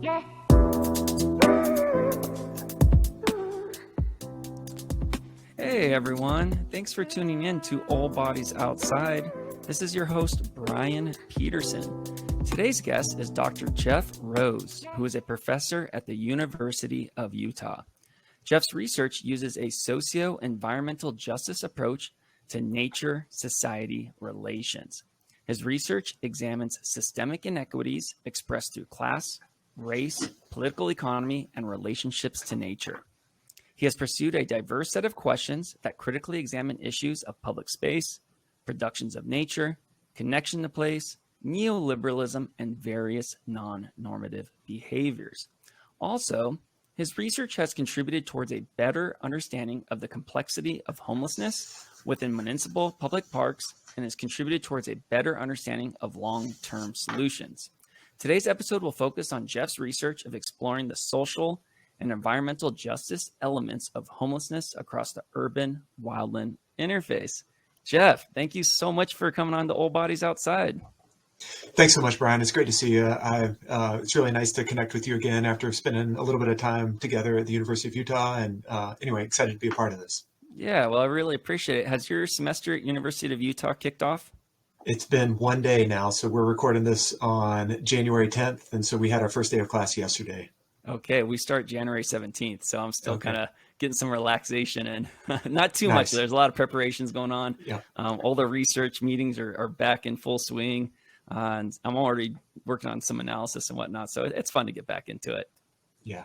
Yeah. Hey everyone, thanks for tuning in to All Bodies Outside. This is your host, Brian Peterson. Today's guest is Dr. Jeff Rose, who is a professor at the University of Utah. Jeff's research uses a socio-environmental justice approach to nature-society relations. His research examines systemic inequities expressed through class, race, political economy, and relationships to nature. He has pursued a diverse set of questions that critically examine issues of public space, productions of nature, connection to place, neoliberalism, and various non-normative behaviors. Also, his research has contributed towards a better understanding of the complexity of homelessness within municipal public parks and has contributed towards a better understanding of long-term solutions. Today's episode will focus on Jeff's research of exploring the social and environmental justice elements of homelessness across the urban-wildland interface. Jeff, thank you so much for coming on to Old Bodies Outside. Thanks so much, Brian. It's great to see you. It's really nice to connect with you again after spending a little bit of time together at the University of Utah. And anyway, excited to be a part of this. Yeah, well, I really appreciate it. Has your semester at University of Utah kicked off? It's been one day now. So we're recording this on January 10th. And so we had our first day of class yesterday. Okay, we start January 17th. So I'm still Okay. kind of getting some relaxation and not too much. Nice. There's a lot of preparations going on. Yeah. All the research meetings are back in full swing. And I'm already working on some analysis and whatnot. So it's fun to get back into it. Yeah.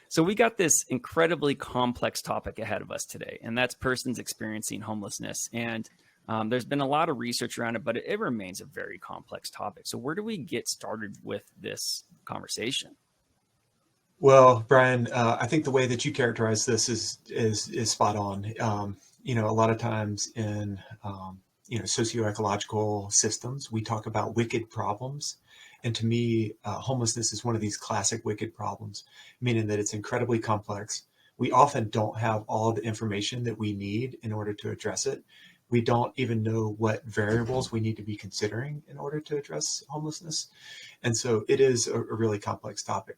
So we got this incredibly complex topic ahead of us today, and that's persons experiencing homelessness. And there's been a lot of research around it, but it remains a very complex topic. So where do we get started with this conversation? Well, Brian, I think the way that you characterize this is spot on. A lot of times in socio-ecological systems, we talk about wicked problems. And to me, homelessness is one of these classic wicked problems, meaning that it's incredibly complex. We often don't have all the information that we need in order to address it. We don't even know what variables we need to be considering in order to address homelessness. And so it is a really complex topic.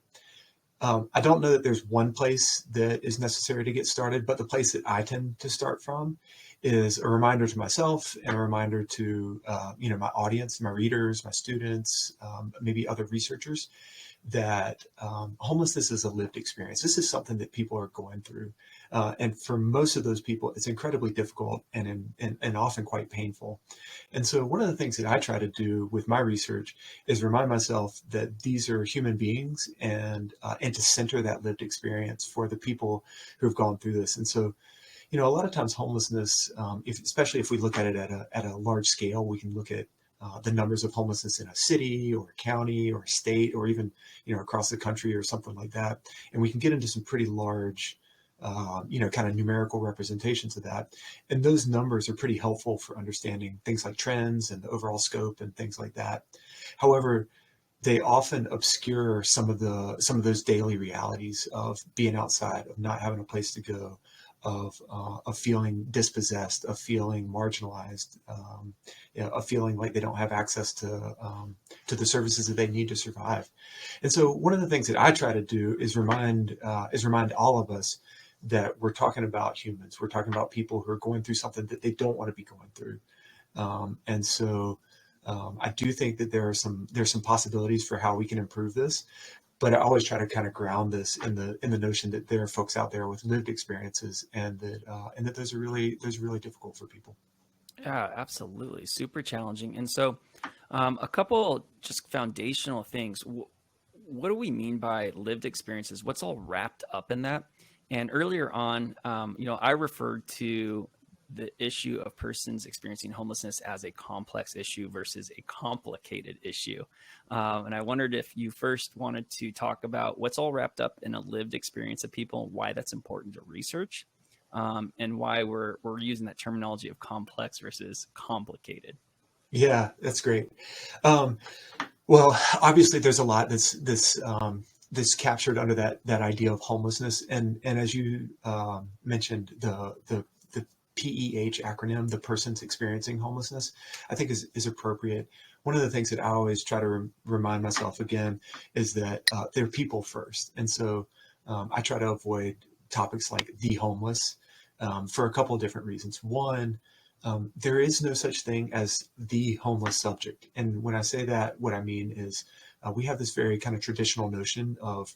I don't know that there's one place that is necessary to get started, but the place that I tend to start from is a reminder to myself and a reminder to my audience, my readers, my students, maybe other researchers, that homelessness is a lived experience. This is something that people are going through. And for most of those people, it's incredibly difficult and often quite painful. And so one of the things that I try to do with my research is remind myself that these are human beings and to center that lived experience for the people who have gone through this. And so, a lot of times homelessness, especially if we look at it at a large scale, we can look at the numbers of homelessness in a city or a county or a state or even, across the country or something like that. And we can get into some pretty large, kind of numerical representations of that. And those numbers are pretty helpful for understanding things like trends and the overall scope and things like that. However, they often obscure some of those daily realities of being outside, of not having a place to go, of feeling dispossessed, of feeling marginalized, of feeling like they don't have access to the services that they need to survive. And so one of the things that I try to do is remind all of us that we're talking about humans. We're talking about people who are going through something that they don't want to be going through. And so I do think that there's some possibilities for how we can improve this. But I always try to kind of ground this in the notion that there are folks out there with lived experiences, and that those are really difficult for people. Yeah, absolutely. Super challenging. And so a couple just foundational things. What do we mean by lived experiences? What's all wrapped up in that? And earlier on, I referred to the issue of persons experiencing homelessness as a complex issue versus a complicated issue. And I wondered if you first wanted to talk about what's all wrapped up in a lived experience of people, why that's important to research, and why we're using that terminology of complex versus complicated. Yeah, that's great. Well, obviously there's a lot that's captured under that idea of homelessness. And as you mentioned, the PEH acronym, the persons experiencing homelessness, I think is appropriate. one of the things that I always try to remind myself again is that they're people first. And so I try to avoid topics like the homeless for a couple of different reasons. One, there is no such thing as the homeless subject. And when I say that, what I mean is we have this very kind of traditional notion of,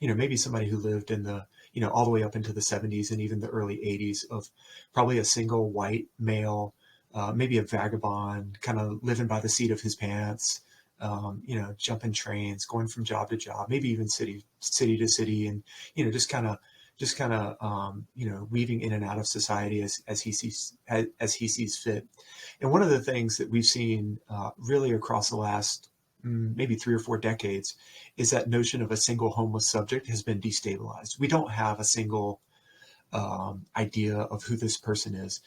maybe somebody who lived in the, all the way up into the 70s and even the early 80s of probably a single white male, maybe a vagabond, kind of living by the seat of his pants, jumping trains, going from job to job, maybe even city to city, and weaving in and out of society as he sees fit. And one of the things that we've seen really across the last maybe 3 or 4 decades is that notion of a single homeless subject has been destabilized. We don't have a single idea of who this person is.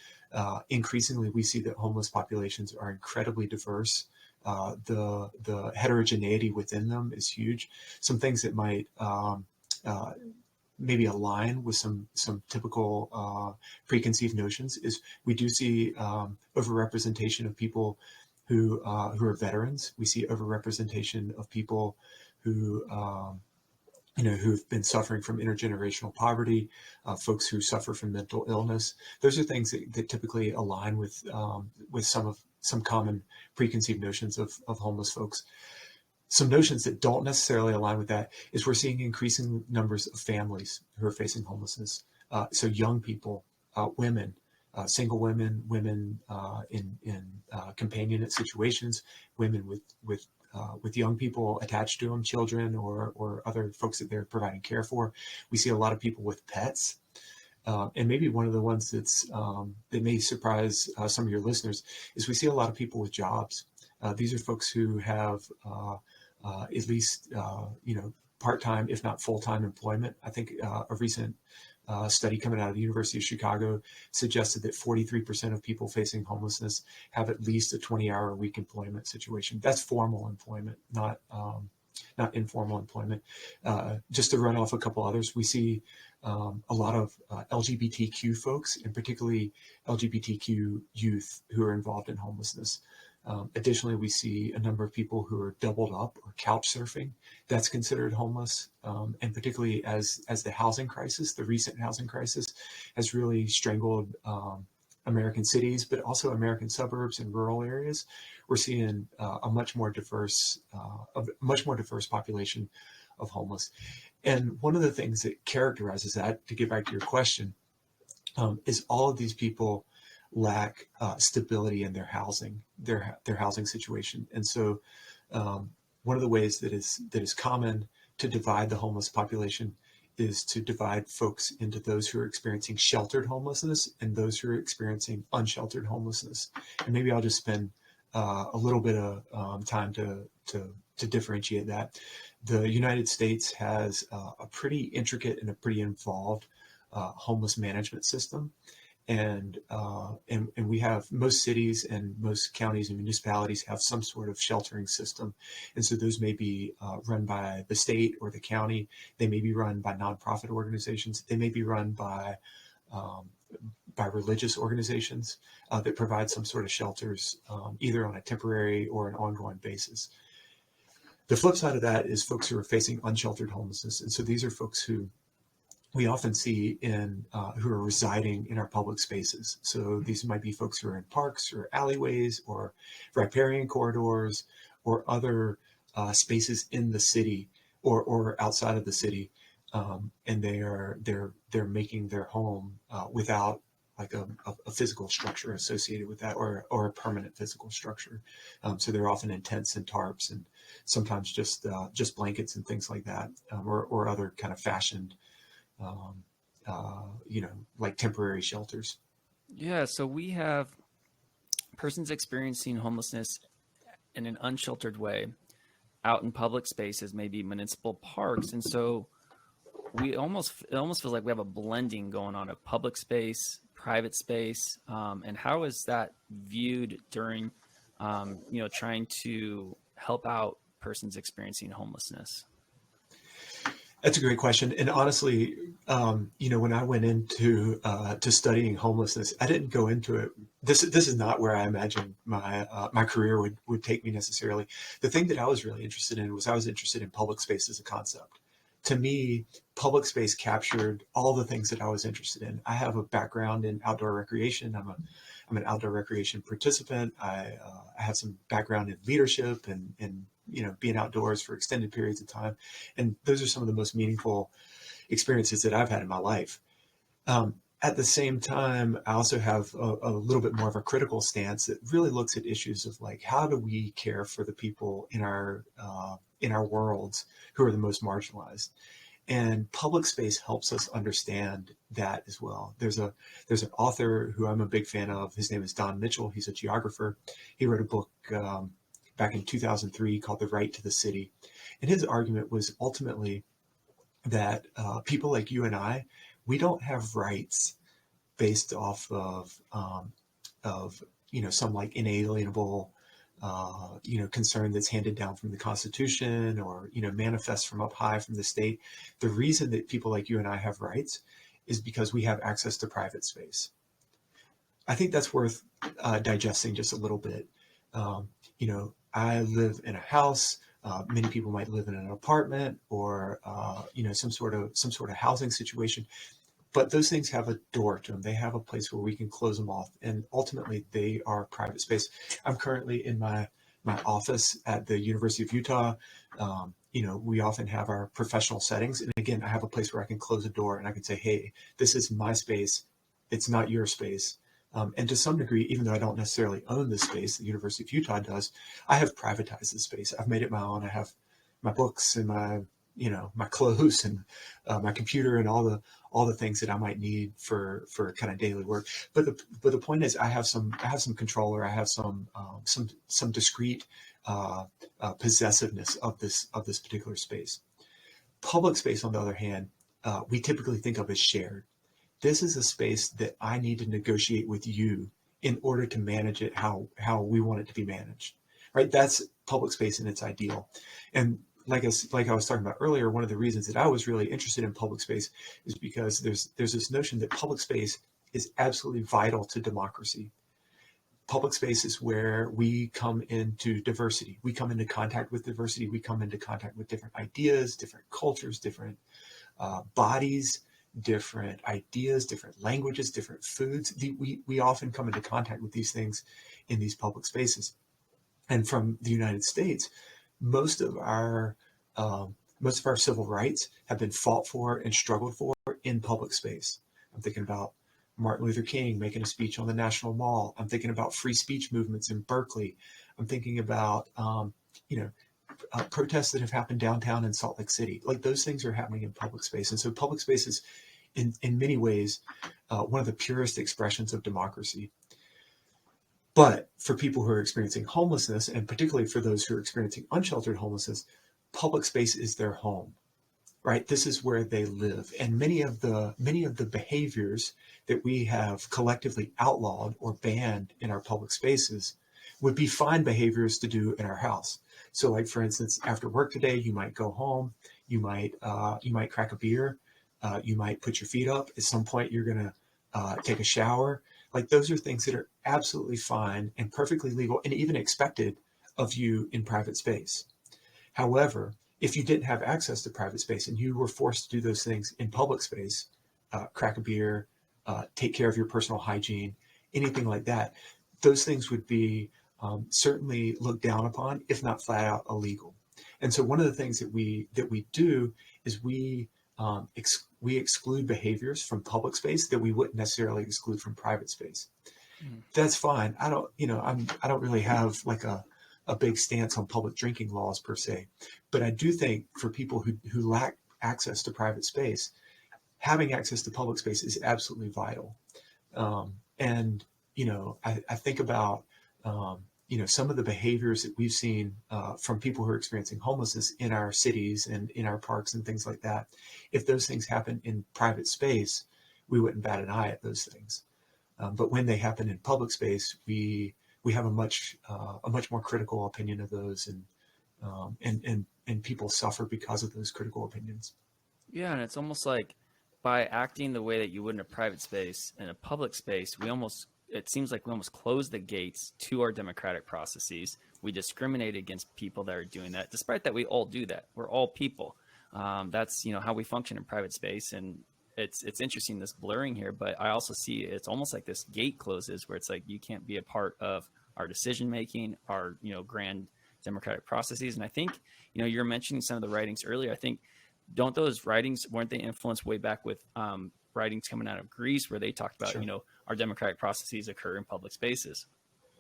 Increasingly, we see that homeless populations are incredibly diverse. The heterogeneity within them is huge. Some things that might maybe align with some typical preconceived notions is we do see overrepresentation of people who are veterans. We see overrepresentation of people who who've been suffering from intergenerational poverty, folks who suffer from mental illness. Those are things that typically align with some common preconceived notions of homeless folks. Some notions that don't necessarily align with that is we're seeing increasing numbers of families who are facing homelessness. So young people, women, single women, women in companionate situations, women with young people attached to them, children or other folks that they're providing care for. We see a lot of people with pets. And maybe one of the ones that may surprise some of your listeners is we see a lot of people with jobs. These are folks who have at least part-time, if not full-time employment. I think a recent study coming out of the University of Chicago suggested that 43% of people facing homelessness have at least a 20-hour-a-week employment situation. That's formal employment, not informal employment. Just to run off a couple others, we see a lot of LGBTQ folks, and particularly LGBTQ youth who are involved in homelessness. Additionally, we see a number of people who are doubled up or couch surfing. That's considered homeless. And particularly as the housing crisis, the recent housing crisis, has really strangled American cities, but also American suburbs and rural areas. We're seeing a much more diverse population of homeless. And one of the things that characterizes that, to get back to your question, is all of these people lack stability in their housing situation. And so one of the ways that is common to divide the homeless population is to divide folks into those who are experiencing sheltered homelessness and those who are experiencing unsheltered homelessness. And maybe I'll just spend a little bit of time to differentiate that. The United States has a pretty intricate and a pretty involved homeless management system. And we have most cities and most counties and municipalities have some sort of sheltering system. And so those may be run by the state or the county. They may be run by nonprofit organizations. They may be run by religious organizations that provide some sort of shelters, either on a temporary or an ongoing basis. The flip side of that is folks who are facing unsheltered homelessness. And so these are folks who we often see who are residing in our public spaces. So these might be folks who are in parks or alleyways or riparian corridors or other spaces in the city or outside of the city, and they're making their home without like a physical structure associated with that or a permanent physical structure. So they're often in tents and tarps and sometimes just blankets and things like that, or other kind of fashioned like temporary shelters. Yeah, so we have persons experiencing homelessness in an unsheltered way out in public spaces, maybe municipal parks. And so it almost feels like we have a blending going on of public space, private space. And how is that viewed during, trying to help out persons experiencing homelessness? That's a great question. And honestly, when I went into to studying homelessness, I didn't go into it. This is not where I imagined my career would take me necessarily. The thing that I was really interested in was I was interested in public space as a concept. To me, public space captured all the things that I was interested in. I have a background in outdoor recreation. I'm an outdoor recreation participant. I have some background in leadership and being outdoors for extended periods of time. And those are some of the most meaningful experiences that I've had in my life. At the same time, I also have a little bit more of a critical stance that really looks at issues of like, how do we care for the people in our worlds who are the most marginalized? And public space helps us understand that as well. There's an author who I'm a big fan of. His name is Don Mitchell. He's a geographer. He wrote a book back in 2003 called The Right to the City. And his argument was ultimately that people like you and I, we don't have rights based off of some like inalienable concern that's handed down from the Constitution or manifests from up high from the state. The reason that people like you and I have rights is because we have access to private space. I think that's worth digesting just a little bit. I live in a house. Many people might live in an apartment or some sort of housing situation. But those things have a door to them. They have a place where we can close them off, and ultimately they are private space. I'm currently in my office at the University of Utah. We often have our professional settings, and again, I have a place where I can close a door and I can say, "Hey, this is my space. It's not your space." And to some degree, even though I don't necessarily own this space, the University of Utah does. I have privatized the space. I've made it my own. I have my books and my clothes and my computer and all the things that I might need for kind of daily work. But the point is, I have some control, or I have some discrete possessiveness of this particular space. Public space, on the other hand, we typically think of as shared. This is a space that I need to negotiate with you in order to manage it how we want it to be managed. Right? That's public space in its ideal. And like I was talking about earlier, one of the reasons that I was really interested in public space is because there's this notion that public space is absolutely vital to democracy. Public space is where we come into diversity. We come into contact with diversity. We come into contact with different ideas, different cultures, different bodies, different ideas, different languages, different foods. We often come into contact with these things in these public spaces. And from the United States, most of our civil rights have been fought for and struggled for in public space. I'm thinking about Martin Luther King making a speech on the National Mall. I'm thinking about free speech movements in Berkeley. I'm thinking about protests that have happened downtown in Salt Lake City. Like, those things are happening in public space. And so public space is in many ways one of the purest expressions of democracy. But for people who are experiencing homelessness, and particularly for those who are experiencing unsheltered homelessness, public space is their home, right? This is where they live. And many of the behaviors that we have collectively outlawed or banned in our public spaces would be fine behaviors to do in our house. So, like, for instance, after work today, you might go home, you might crack a beer, you might put your feet up. At some point, you're going to take a shower. Like, those are things that are absolutely fine and perfectly legal and even expected of you in private space. However, if you didn't have access to private space and you were forced to do those things in public space, crack a beer, take care of your personal hygiene, anything like that, those things would be certainly looked down upon, if not flat out illegal. And so one of the things that we do is we exclude behaviors from public space that we wouldn't necessarily exclude from private space. That's fine. I don't really have like a big stance on public drinking laws per se, but I do think for people who lack access to private space, having access to public space is absolutely vital. And I think about some of the behaviors that we've seen from people who are experiencing homelessness in our cities and in our parks and things like that. If those things happen in private space, we wouldn't bat an eye at those things. But when they happen in public space, we have a much more critical opinion of those, and people suffer because of those critical opinions. Yeah, and it's almost like by acting the way that you would in a private space, in a public space, it seems like we almost close the gates to our democratic processes. We discriminate against people that are doing that, despite that we all do that. We're all people. That's, how we function in private space. And it's interesting, this blurring here, but I also see it's almost like this gate closes where it's like you can't be a part of our decision making, our, grand democratic processes. And I think, you were mentioning some of the writings earlier. I think, don't those writings, weren't they influenced way back with writings coming out of Greece where they talked about, Sure. our democratic processes occur in public spaces?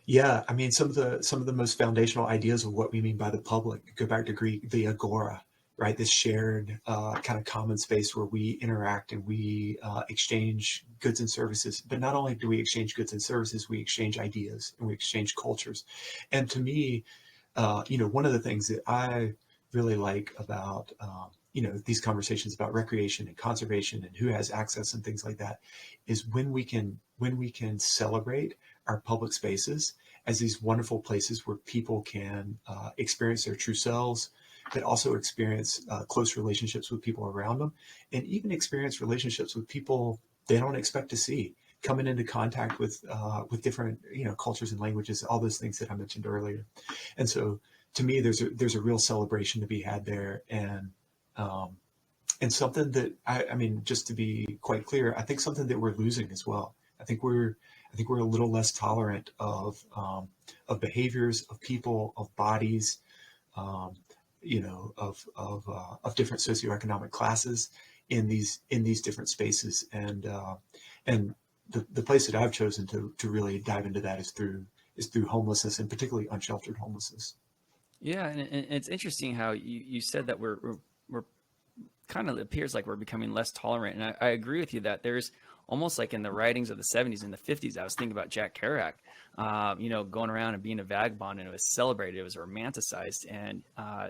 Yeah, I mean, some of the most foundational ideas of what we mean by the public go back to Greek, the agora, right? This shared kind of common space where we interact and we exchange goods and services. But not only do we exchange goods and services, we exchange ideas and we exchange cultures. And to me, one of the things that I really like about these conversations about recreation and conservation and who has access and things like that is when we can celebrate our public spaces as these wonderful places where people can experience their true selves, but also experience close relationships with people around them, and even experience relationships with people they don't expect to see, coming into contact with different cultures and languages, all those things that I mentioned earlier. And so, to me, there's a real celebration to be had there, um, and something that I mean, just to be quite clear, I think something that we're losing as well. I think we're a little less tolerant of behaviors, of people, of bodies, um, of different socioeconomic classes in these different spaces, and the place that I've chosen to really dive into that is through homelessness, and particularly unsheltered homelessness. Yeah, and it's interesting how you said that we're kind of, it appears like we're becoming less tolerant. And I agree with you that there's almost like in the writings of the 70s and the 50s, I was thinking about Jack Kerouac, going around and being a vagabond, and it was celebrated, it was romanticized. And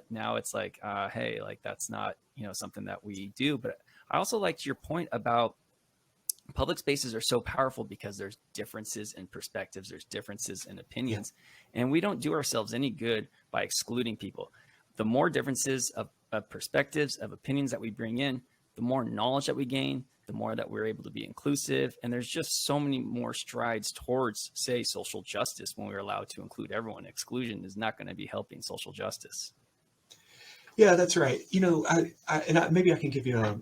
now it's like, hey, like that's not, something that we do. But I also liked your point about public spaces are so powerful because there's differences in perspectives, there's differences in Yeah, opinions, and we don't do ourselves any good by excluding people. The more differences of perspectives, of opinions that we bring in, the more knowledge that we gain, the more that we're able to be inclusive. And there's just so many more strides towards, say, social justice when we're allowed to include everyone. Exclusion is not going to be helping social justice. yeah, that's right. Maybe I can give you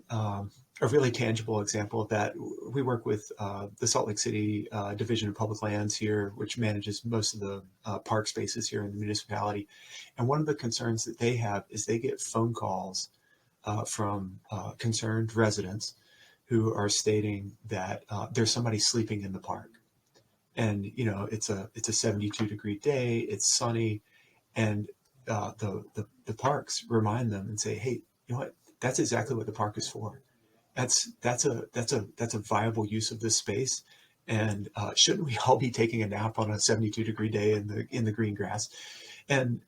a really tangible example of that. We work with the Salt Lake City Division of Public Lands here, which manages most of the park spaces here in the municipality. And one of the concerns that they have is they get phone calls from concerned residents who are stating that there's somebody sleeping in the park, and it's a 72-degree day, it's sunny, and the parks remind them and say, hey, you know what? That's exactly what the park is for. That's a viable use of this space, and shouldn't we all be taking a nap on a 72-degree day in the green grass? And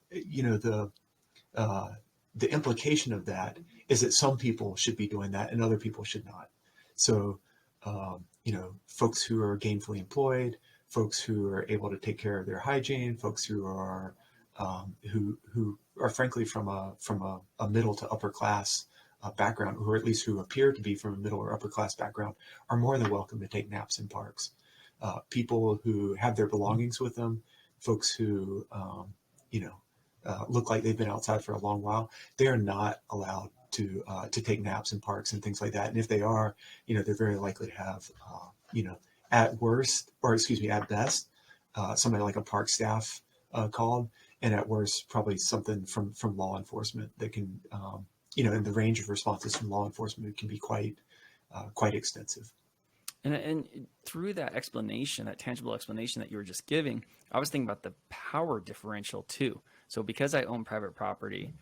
uh, the implication of that is that some people should be doing that and other people should not. So, folks who are gainfully employed, folks who are able to take care of their hygiene, folks who are frankly from a middle to upper class background, or at least who appear to be from a middle or upper class background, are more than welcome to take naps in parks. People who have their belongings with them, folks who look like they've been outside for a long while, they are not allowed to take naps in parks and things like that. And if they are, they're very likely to have, at worst, or excuse me, at best, somebody like a park staff called, and at worst, probably something from law enforcement that can, and the range of responses from law enforcement can be quite extensive. And through that explanation, that tangible explanation that you were just giving, I was thinking about the power differential too. So because I own private property,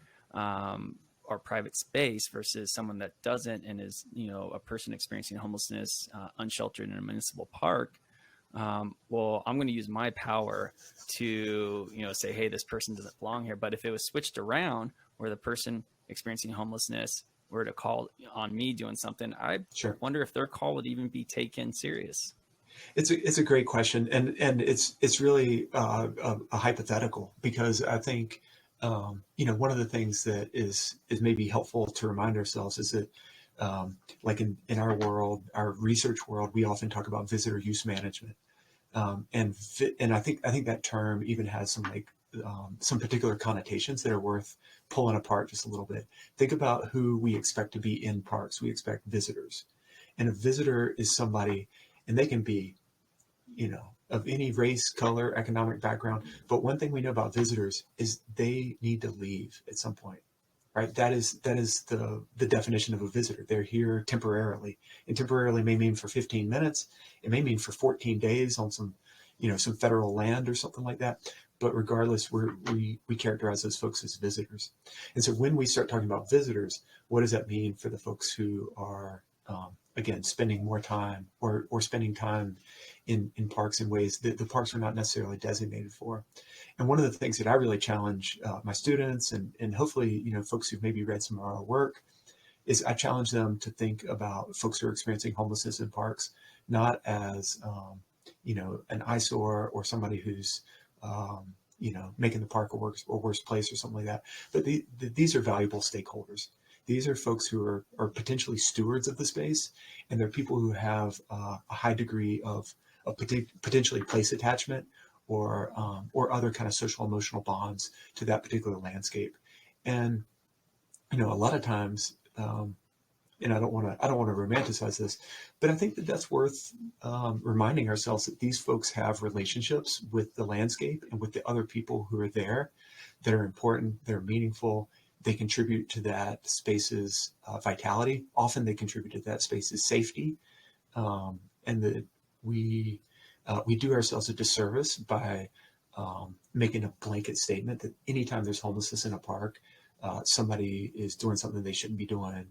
or private space versus someone that doesn't and is, a person experiencing homelessness, unsheltered in a municipal park, well, I'm going to use my power to, say, hey, this person doesn't belong here. But if it was switched around where the person experiencing homelessness were to call on me doing something, I Sure. wonder if their call would even be taken serious. It's a great question, and it's really a hypothetical, because I think one of the things that is maybe helpful to remind ourselves is that like in our world, our research world, we often talk about visitor use management. And I think that term even has some particular connotations that are worth pulling apart just a little bit. Think about who we expect to be in parks. We expect visitors, and a visitor is somebody, and they can be, of any race, color, economic background. But one thing we know about visitors is they need to leave at some point, right? That is the definition of a visitor. They're here temporarily, and temporarily may mean for 15 minutes. It may mean for 14 days on some federal land or something like that. But regardless, we characterize those folks as visitors. And so when we start talking about visitors, what does that mean for the folks who are, again, spending more time or spending time in parks in ways that the parks are not necessarily designated for? And one of the things that I really challenge my students and hopefully, folks who've maybe read some of our work is I challenge them to think about folks who are experiencing homelessness in parks, not as, an eyesore or somebody who's, making the park a worse place or something like that. But these are valuable stakeholders. These are folks who are potentially stewards of the space, and they're people who have a high degree of potentially place attachment or other kind of social emotional bonds to that particular landscape. And a lot of times, and I don't want to romanticize this, but I think that that's worth reminding ourselves that these folks have relationships with the landscape and with the other people who are there that are important, that are meaningful. They contribute to that space's vitality. Often they contribute to that space's safety, and that we do ourselves a disservice by making a blanket statement that anytime there's homelessness in a park, somebody is doing something they shouldn't be doing.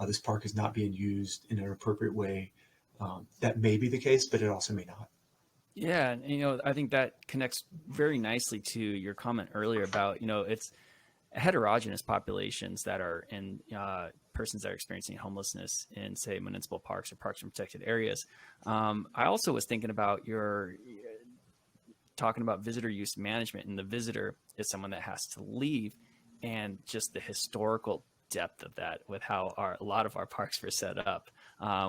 This park is not being used in an appropriate way. That may be the case, but it also may not. Yeah, and I think that connects very nicely to your comment earlier about it's heterogeneous populations that are in persons that are experiencing homelessness in, say, municipal parks or parks and protected areas. I also was thinking about your talking about visitor use management, and the visitor is someone that has to leave, and just the historical depth of that with how a lot of our parks were set up,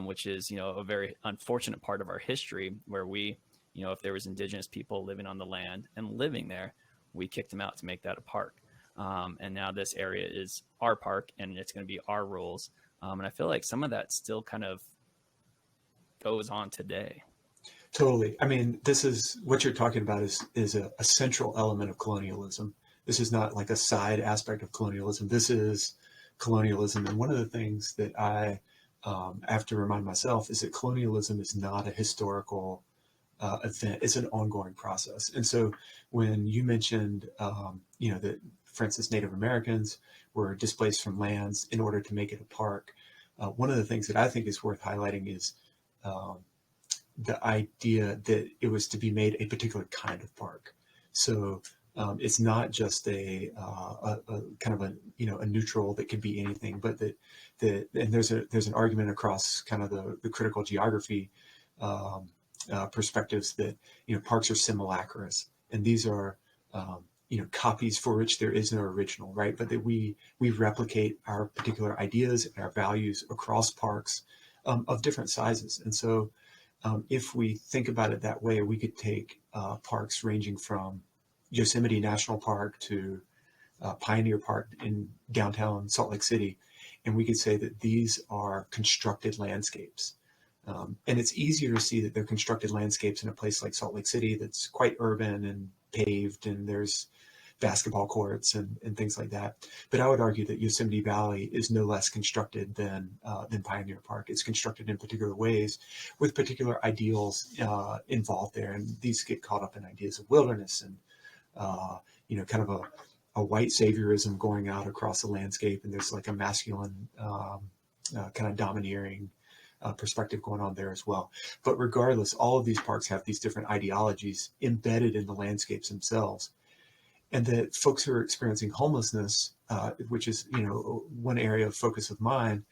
which is a very unfortunate part of our history where we, if there was indigenous people living on the land and living there, we kicked them out to make that a park. And now this area is our park and it's going to be our rules. And I feel like some of that still kind of goes on today. Totally. I mean, this is what you're talking about is a central element of colonialism. This is not like a side aspect of colonialism. This is colonialism. And one of the things that I have to remind myself is that colonialism is not a historical event. It's an ongoing process. And so when you mentioned, that, for instance, Native Americans were displaced from lands in order to make it a park, one of the things that I think is worth highlighting is the idea that it was to be made a particular kind of park. So it's not just a kind of a neutral that can be anything, but that and there's an argument across kind of the critical geography perspectives that parks are simulacrous, and these are copies for which there is no original, right? But that we replicate our particular ideas and our values across parks of different sizes. And so if we think about it that way, we could take parks ranging from Yosemite National Park to Pioneer Park in downtown Salt Lake City, and we could say that these are constructed landscapes. And it's easier to see that they're constructed landscapes in a place like Salt Lake City that's quite urban and paved, and there's basketball courts and things like that. But I would argue that Yosemite Valley is no less constructed than Pioneer Park. It's constructed in particular ways with particular ideals involved there, and these get caught up in ideas of wilderness and kind of a white saviorism going out across the landscape, and there's like a masculine kind of domineering perspective going on there as well. But regardless, all of these parks have these different ideologies embedded in the landscapes themselves. And that folks who are experiencing homelessness, which is one area of focus of mine,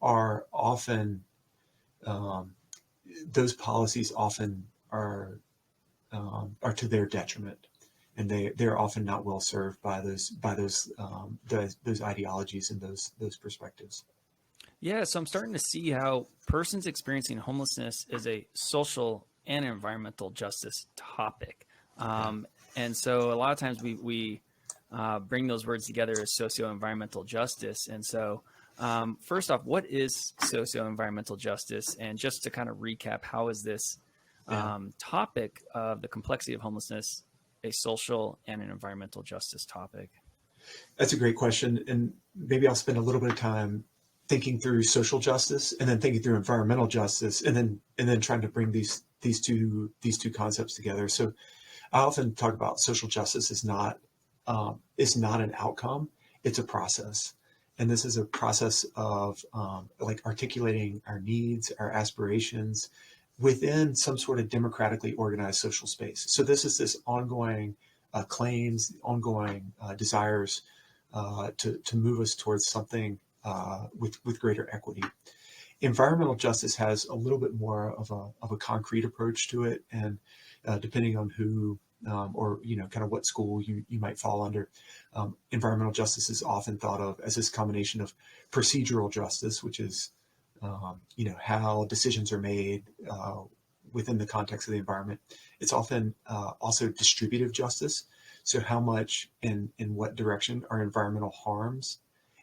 are often those policies often are to their detriment, and they're often not well served by those ideologies and those perspectives. Yeah, so I'm starting to see how persons experiencing homelessness is a social and environmental justice topic. Yeah. Um, and so a lot of times we bring those words together as socio-environmental justice. And so, first off, what is socio-environmental justice? And just to kind of recap, how is this Yeah. topic of the complexity of homelessness a social and an environmental justice topic? That's a great question. And maybe I'll spend a little bit of time thinking through social justice and then thinking through environmental justice and then trying to bring these two concepts together. So I often talk about social justice is not an outcome, it's a process. And this is a process of like articulating our needs, our aspirations within some sort of democratically organized social space. So this ongoing claims, ongoing desires to move us towards something with greater equity. Environmental justice has a little bit more of a concrete approach to it, and depending on who or kind of what school you might fall under, environmental justice is often thought of as this combination of procedural justice, which is how decisions are made within the context of the environment. It's often also distributive justice. So how much in what direction are environmental harms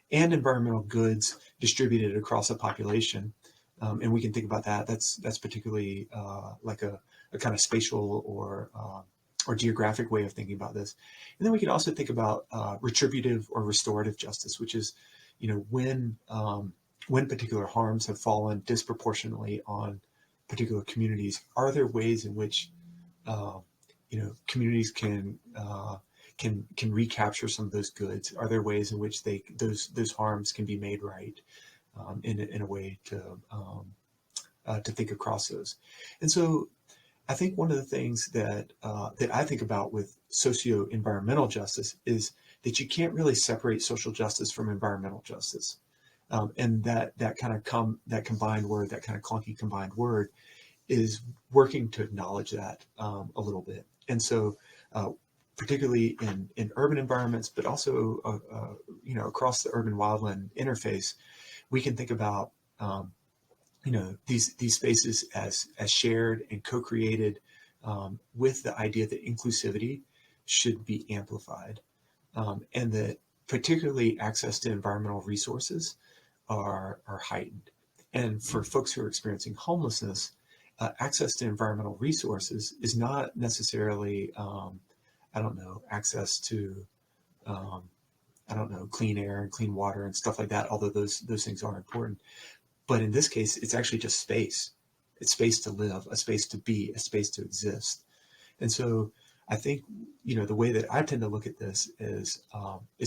and environmental goods distributed across a population? And we can think about that. That's particularly like a kind of spatial or geographic way of thinking about this. And then we can also think about retributive or restorative justice, which is, when particular harms have fallen disproportionately on particular communities, are there ways in which communities can recapture some of those goods? Are there ways in which those harms can be made right in a way to think across those? And so I think one of the things that I think about with socio-environmental justice is that you can't really separate social justice from environmental justice, and that combined word, that kind of clunky combined word, is working to acknowledge that a little bit. And so, particularly in urban environments, but also across the urban-wildland interface, we can think about these spaces as shared and co-created, with the idea that inclusivity should be amplified, and that particularly access to environmental resources are heightened. And for folks who are experiencing homelessness, access to environmental resources is not necessarily access to clean air and clean water and stuff like that, although those things are important. But in this case, it's actually just space. It's space to live, a space to be, a space to exist. And so I think, the way that I tend to look at this is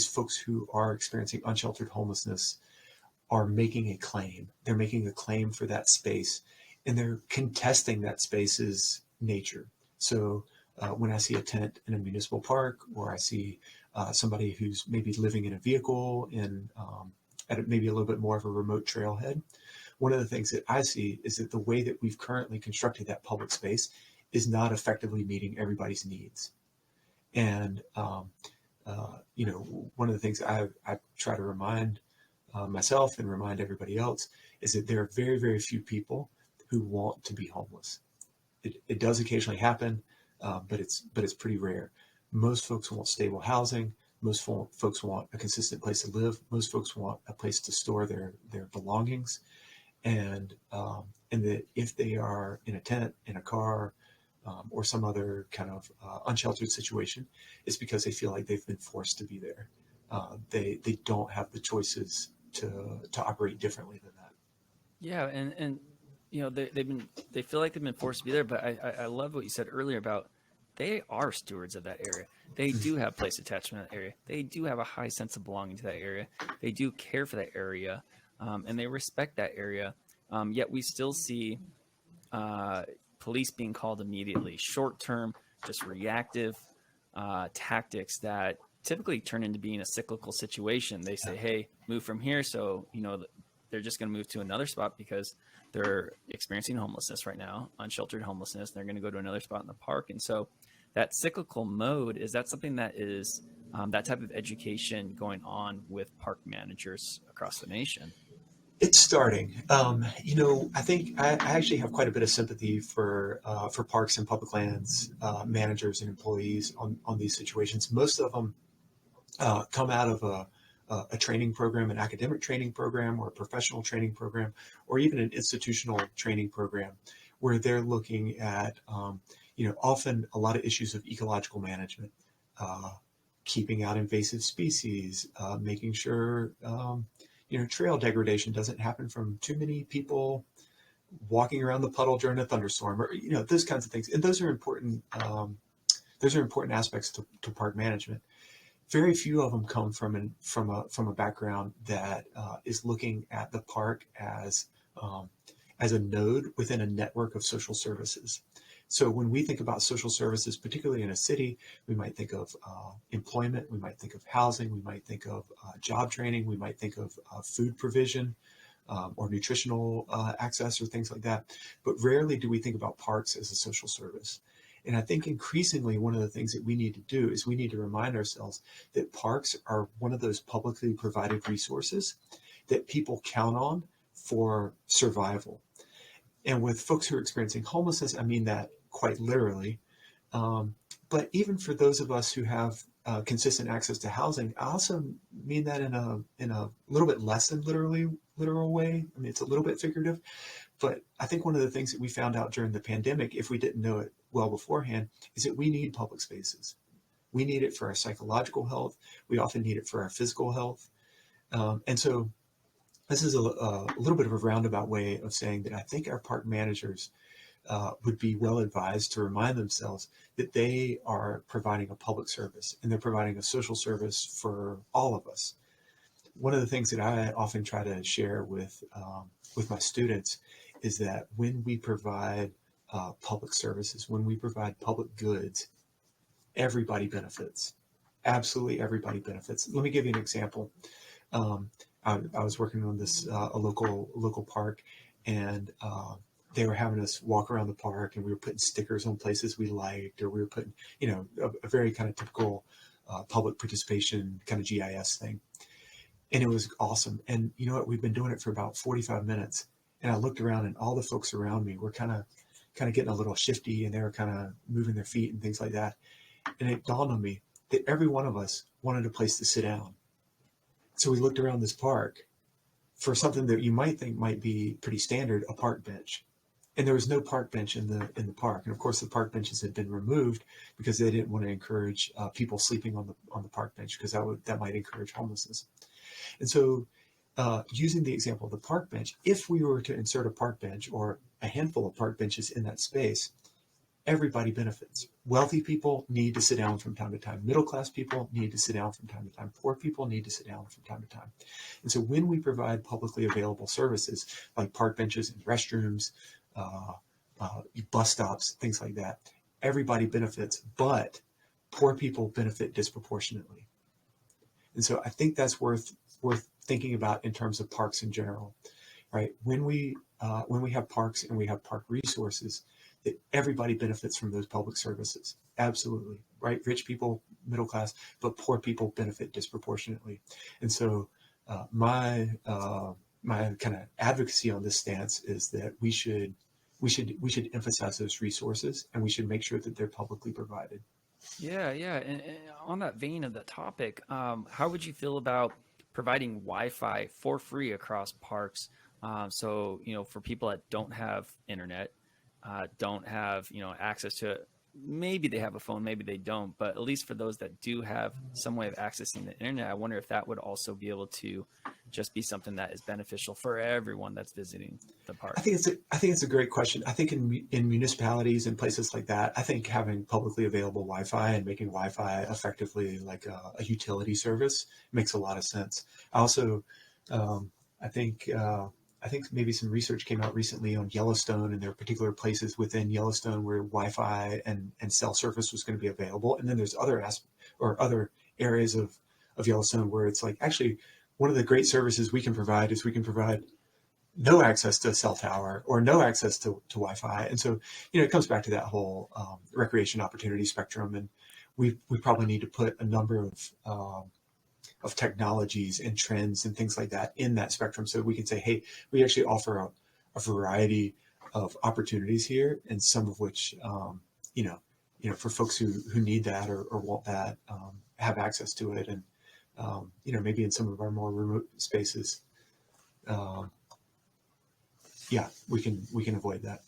folks who are experiencing unsheltered homelessness are making a claim. They're making a claim for that space, and they're contesting that space's nature. So when I see a tent in a municipal park, or I see somebody who's maybe living in a vehicle at maybe a little bit more of a remote trailhead, one of the things that I see is that the way that we've currently constructed that public space is not effectively meeting everybody's needs. And one of the things I try to remind myself and remind everybody else is that there are very, very few people who want to be homeless. It does occasionally happen, but it's pretty rare. Most folks want stable housing. Most folks want a consistent place to live. Most folks want a place to store their belongings, and that if they are in a tent, in a car, or some other kind of unsheltered situation, it's because they feel like they've been forced to be there. They don't have the choices to operate differently than that. Yeah, and they feel like they've been forced to be there, but I love what you said earlier about they are stewards of that area. They do have place attachment to that area. They do have a high sense of belonging to that area. They do care for that area, and they respect that area. Yet we still see police being called immediately, short term, just reactive tactics that typically turn into being a cyclical situation. They say, hey, move from here. So, they're just going to move to another spot because they're experiencing homelessness right now, unsheltered homelessness. They're going to go to another spot in the park. And so that cyclical mode, is that something that is that type of education going on with park managers across the nation? It's starting. I think I actually have quite a bit of sympathy for parks and public lands managers and employees on these situations. Most of them come out of a training program, an academic training program, or a professional training program, or even an institutional training program, where they're looking at often a lot of issues of ecological management, uh, keeping out invasive species, making sure trail degradation doesn't happen from too many people walking around the puddle during a thunderstorm, or those kinds of things. And those are important. Those are important aspects to park management. Very few of them come from a background that is looking at the park as a node within a network of social services. So when we think about social services, particularly in a city, we might think of employment, we might think of housing, we might think of job training, we might think of food provision, or nutritional access or things like that. But rarely do we think about parks as a social service. And I think increasingly one of the things that we need to do is we need to remind ourselves that parks are one of those publicly provided resources that people count on for survival. And with folks who are experiencing homelessness, I mean that quite literally. Um, but even for those of us who have consistent access to housing, I also mean that in a little bit less than literal way. I mean, it's a little bit figurative, but I think one of the things that we found out during the pandemic, if we didn't know it well beforehand, is that we need public spaces. We need it for our psychological health. We often need it for our physical health. And so this is a little bit of a roundabout way of saying that I think our park managers would be well advised to remind themselves that they are providing a public service and they're providing a social service for all of us. One of the things that I often try to share with my students is that when we provide public services, when we provide public goods, everybody benefits. Absolutely everybody benefits. Let me give you an example. Um, I was working on this a local park, and they were having us walk around the park, and we were putting stickers on places we liked, or we were putting a very kind of typical public participation kind of GIS thing. And it was awesome. And you know what? We've been doing it for about 45 minutes. And I looked around, and all the folks around me were kind of getting a little shifty, and they were kind of moving their feet and things like that. And it dawned on me that every one of us wanted a place to sit down. So we looked around this park for something that you might think might be pretty standard, a park bench. And there was no park bench in the park. And of course, the park benches had been removed because they didn't want to encourage people sleeping on the park bench, because that might encourage homelessness. And so, using the example of the park bench, if we were to insert a park bench or a handful of park benches in that space, everybody benefits. Wealthy people need to sit down from time to time. Middle class people need to sit down from time to time. Poor people need to sit down from time to time. And so when we provide publicly available services like park benches and restrooms, uh, bus stops, things like that, everybody benefits, but poor people benefit disproportionately. And so I think that's worth thinking about in terms of parks in general, right? When we have parks and we have park resources, that everybody benefits from those public services. Absolutely, right? Rich people, middle class, but poor people benefit disproportionately. And so my kind of advocacy on this stance is that we should emphasize those resources, and we should make sure that they're publicly provided. Yeah, yeah. And on that vein of the topic, how would you feel about providing Wi-Fi for free across parks? So, for people that don't have internet, don't have, access to it, maybe they have a phone, maybe they don't, but at least for those that do have some way of accessing the internet, I wonder if that would also be able to just be something that is beneficial for everyone that's visiting the park. I think it's a great question. I think in municipalities and places like that, I think having publicly available Wi-Fi and making Wi-Fi effectively like a utility service makes a lot of sense. I also, um, I think I think maybe some research came out recently on Yellowstone, and there are particular places within Yellowstone where Wi-Fi and cell service was going to be available. And then there's other areas of Yellowstone where it's like, actually, one of the great services we can provide is we can provide no access to a cell tower or no access to Wi-Fi. And so, it comes back to that whole recreation opportunity spectrum. And we probably need to put a number of technologies and trends and things like that in that spectrum. So we can say, hey, we actually offer a variety of opportunities here, and some of which, for folks who need that or want that, have access to it. And, maybe in some of our more remote spaces, we can avoid that.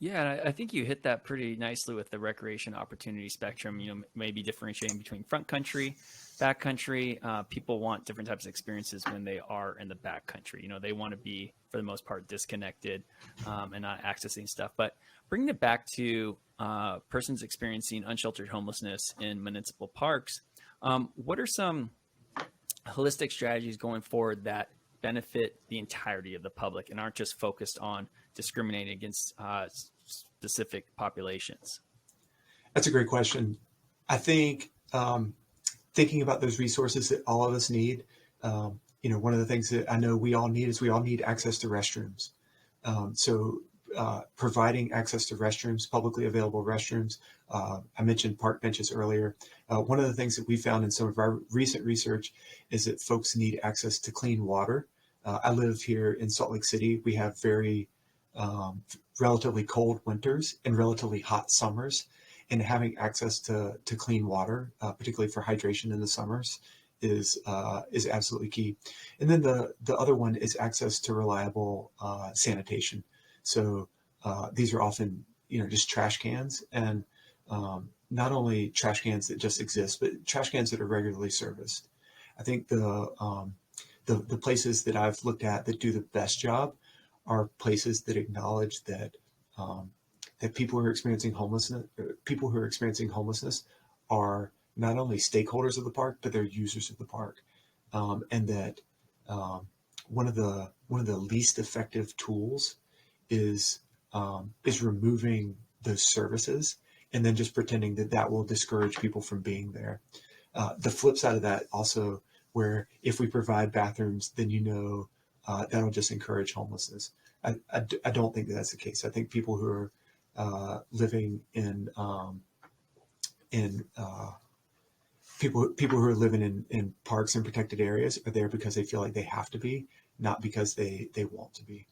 Yeah, and I think you hit that pretty nicely with the recreation opportunity spectrum. Maybe differentiating between front country, back country. People want different types of experiences when they are in the back country. They want to be, for the most part, disconnected and not accessing stuff. But bringing it back to persons experiencing unsheltered homelessness in municipal parks, what are some holistic strategies going forward that benefit the entirety of the public and aren't just focused on discriminating against specific populations? That's a great question. I think thinking about those resources that all of us need, one of the things that I know we all need access to restrooms. So providing access to restrooms, publicly available restrooms. I mentioned park benches earlier. One of the things that we found in some of our recent research is that folks need access to clean water. I live here in Salt Lake City. We have very relatively cold winters and relatively hot summers, and having access to clean water, particularly for hydration in the summers, is absolutely key. And then the other one is access to reliable sanitation. So these are often just trash cans, and not only trash cans that just exist, but trash cans that are regularly serviced. I think the places that I've looked at that do the best job are places that acknowledge that that people who are experiencing homelessness are not only stakeholders of the park, but they're users of the park, and that one of the least effective tools is removing those services and then just pretending that will discourage people from being there. The flip side of that also, where if we provide bathrooms, then that'll just encourage homelessness. I don't think that's the case. I think people who are living in people who are living in parks and protected areas are there because they feel like they have to be, not because they want to be.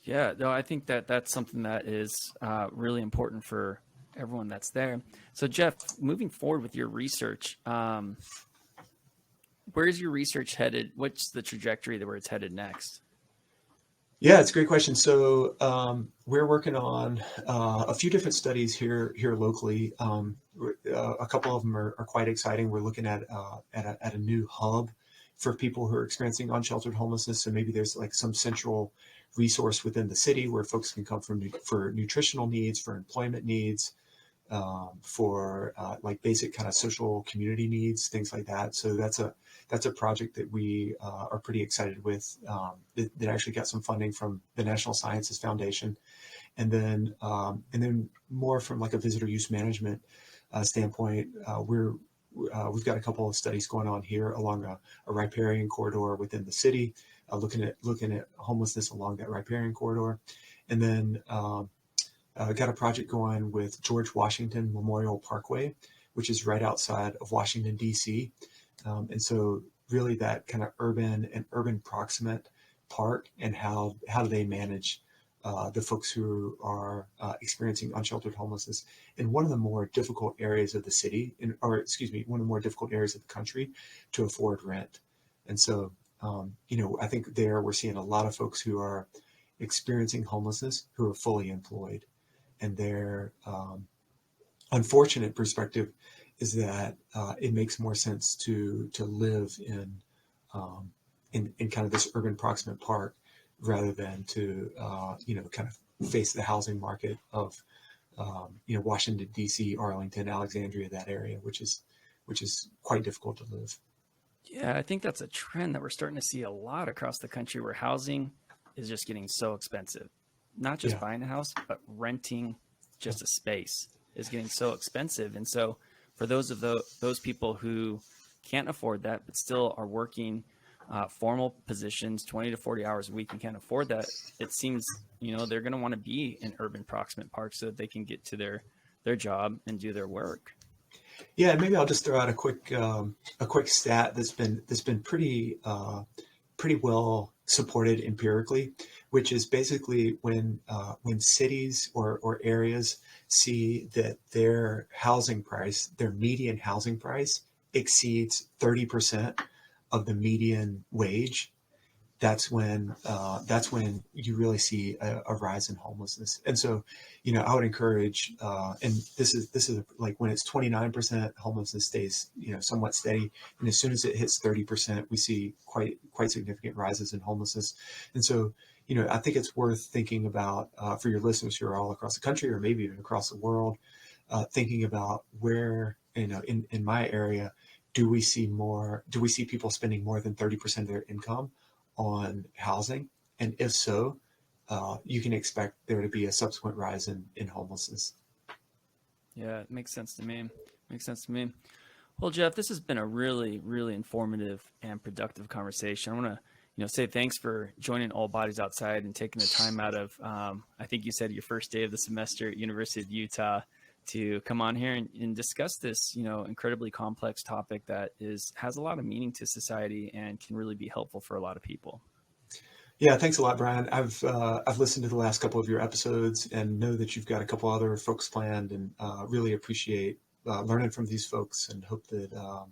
Yeah, no, I think that's something that is really important for everyone that's there. So, Jeff, moving forward with your research, where is your research headed? What's the trajectory where it's headed next? Yeah, it's a great question. So we're working on a few different studies here locally. A couple of them are quite exciting. We're looking at a new hub for people who are experiencing unsheltered homelessness. So maybe there's like some central resource within the city where folks can come for nutritional needs, for employment needs, for like basic kind of social community needs, things like that. So that's a project that we are pretty excited with. That actually got some funding from the National Sciences Foundation, and then more from like a visitor use management standpoint. We've got a couple of studies going on here along a riparian corridor within the city, looking at homelessness along that riparian corridor, and then got a project going with George Washington Memorial Parkway, which is right outside of Washington, D.C. And so really that kind of urban proximate park, and how do they manage the folks who are experiencing unsheltered homelessness in one of the more difficult areas of the city, one of the more difficult areas of the country to afford rent. And so, I think we're seeing a lot of folks who are experiencing homelessness who are fully employed, and their unfortunate perspective is that it makes more sense to live in kind of this urban proximate park rather than to kind of face the housing market of Washington, D.C., Arlington, Alexandria, that area, which is quite difficult to live. Yeah, I think that's a trend that we're starting to see a lot across the country, where housing is just getting so expensive. Not just buying a house, but renting just a space is getting so expensive. And so for those people who can't afford that, but still are working formal positions 20 to 40 hours a week and can't afford that, it seems, they're going to want to be in urban proximate parks so that they can get to their job and do their work. Yeah, and maybe I'll just throw out a quick stat that's been pretty well supported empirically, which is basically when cities or areas see that their housing price, their median housing price, exceeds 30% of the median wage, that's when you really see a rise in homelessness. And so, I would encourage, and this is like when it's 29%, homelessness stays somewhat steady, and as soon as it hits 30%, we see quite significant rises in homelessness. And so, I think it's worth thinking about for your listeners who are all across the country or maybe even across the world, thinking about where in my area do we see people spending more than 30% of their income on housing? And if so, you can expect there to be a subsequent rise in homelessness. Yeah, it makes sense to me. Makes sense to me. Well, Jeff, this has been a really, really informative and productive conversation. I want to, say thanks for joining All Bodies Outside and taking the time out of, I think you said your first day of the semester at University of Utah to come on here and discuss this, incredibly complex topic that has a lot of meaning to society and can really be helpful for a lot of people. Yeah, thanks a lot, Brian. I've listened to the last couple of your episodes and know that you've got a couple other folks planned, and really appreciate learning from these folks, and hope that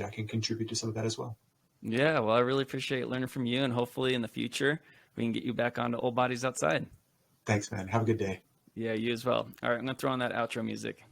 I can contribute to some of that as well. Yeah, well, I really appreciate learning from you, and hopefully in the future we can get you back onto Old Bodies Outside. Thanks, man. Have a good day. Yeah, you as well. All right, I'm going to throw on that outro music.